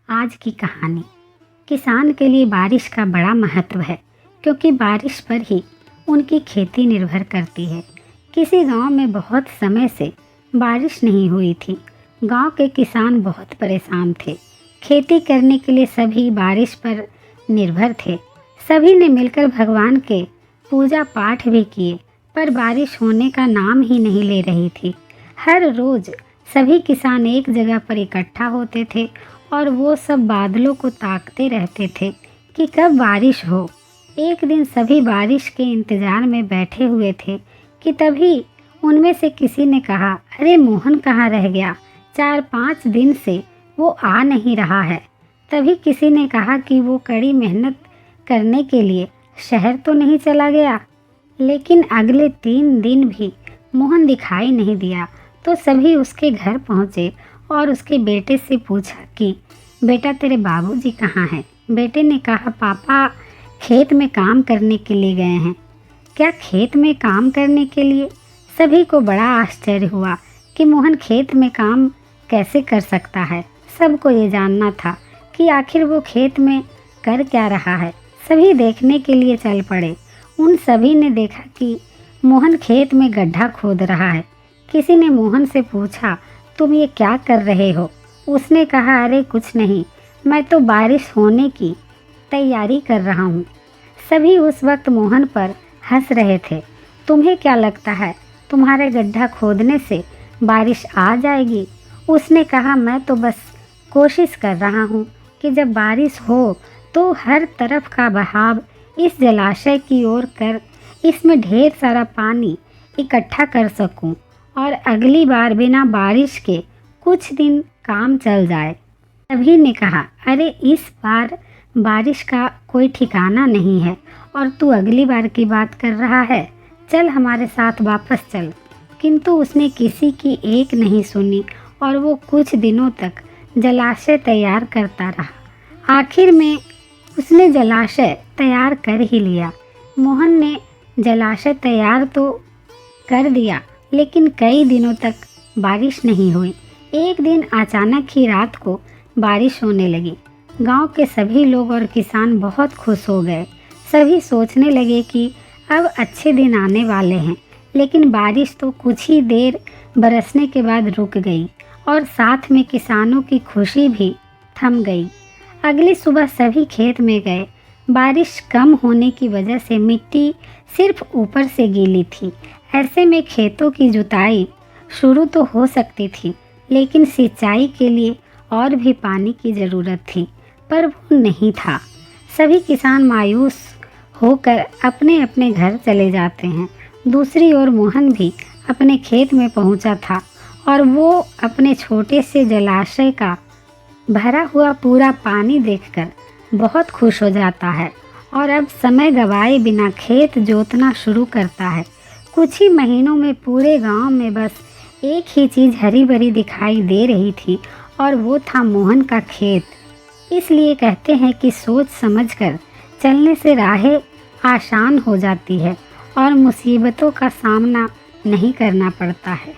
आज की कहानी। किसान के लिए बारिश का बड़ा महत्व है, क्योंकि बारिश पर ही उनकी खेती निर्भर करती है। किसी गांव में बहुत समय से बारिश नहीं हुई थी। गांव के किसान बहुत परेशान थे। खेती करने के लिए सभी बारिश पर निर्भर थे। सभी ने मिलकर भगवान के पूजा पाठ भी किए, पर बारिश होने का नाम ही नहीं ले रही थी। हर रोज़ सभी किसान एक जगह पर इकट्ठा होते थे और वो सब बादलों को ताकते रहते थे कि कब बारिश हो। एक दिन सभी बारिश के इंतज़ार में बैठे हुए थे कि तभी उनमें से किसी ने कहा, अरे मोहन कहाँ रह गया? 4-5 दिन से वो आ नहीं रहा है। तभी किसी ने कहा कि वो कड़ी मेहनत करने के लिए शहर तो नहीं चला गया। लेकिन अगले 3 दिन भी मोहन दिखाई नहीं दिया। तो सभी उसके घर पहुँचे और उसके बेटे से पूछा कि बेटा, तेरे बाबूजी कहाँ हैं? बेटे ने कहा, पापा खेत में काम करने के लिए गए हैं। क्या खेत में काम करने के लिए? सभी को बड़ा आश्चर्य हुआ कि मोहन खेत में काम कैसे कर सकता है। सबको ये जानना था कि आखिर वो खेत में कर क्या रहा है। सभी देखने के लिए चल पड़े। उन सभी ने देखा कि मोहन खेत में गड्ढा खोद रहा है। किसी ने मोहन से पूछा, तुम ये क्या कर रहे हो? उसने कहा, अरे कुछ नहीं, मैं तो बारिश होने की तैयारी कर रहा हूँ। सभी उस वक्त मोहन पर हंस रहे थे। तुम्हें क्या लगता है तुम्हारे गड्ढा खोदने से बारिश आ जाएगी? उसने कहा, मैं तो बस कोशिश कर रहा हूँ कि जब बारिश हो तो हर तरफ का बहाव इस जलाशय की ओर कर इसमें ढेर सारा पानी इकट्ठा कर सकूँ और अगली बार बिना बारिश के कुछ दिन काम चल जाए। सभी ने कहा, अरे इस बार बारिश का कोई ठिकाना नहीं है और तू अगली बार की बात कर रहा है। चल हमारे साथ वापस चल। किंतु उसने किसी की एक नहीं सुनी और वो कुछ दिनों तक जलाशय तैयार करता रहा। आखिर में उसने जलाशय तैयार कर ही लिया। मोहन ने जलाशय तैयार तो कर दिया, लेकिन कई दिनों तक बारिश नहीं हुई। एक दिन अचानक ही रात को बारिश होने लगी। गांव के सभी लोग और किसान बहुत खुश हो गए। सभी सोचने लगे कि अब अच्छे दिन आने वाले हैं। लेकिन बारिश तो कुछ ही देर बरसने के बाद रुक गई और साथ में किसानों की खुशी भी थम गई। अगली सुबह सभी खेत में गए। बारिश कम होने की वजह से मिट्टी सिर्फ ऊपर से गीली थी। ऐसे में खेतों की जुताई शुरू तो हो सकती थी, लेकिन सिंचाई के लिए और भी पानी की ज़रूरत थी, पर वो नहीं था। सभी किसान मायूस होकर अपने अपने घर चले जाते हैं। दूसरी ओर मोहन भी अपने खेत में पहुंचा था और वो अपने छोटे से जलाशय का भरा हुआ पूरा पानी देखकर बहुत खुश हो जाता है और अब समय गवाए बिना खेत जोतना शुरू करता है। कुछ ही महीनों में पूरे गांव में बस एक ही चीज़ हरी भरी दिखाई दे रही थी और वो था मोहन का खेत। इसलिए कहते हैं कि सोच समझकर चलने से राहें आसान हो जाती है और मुसीबतों का सामना नहीं करना पड़ता है।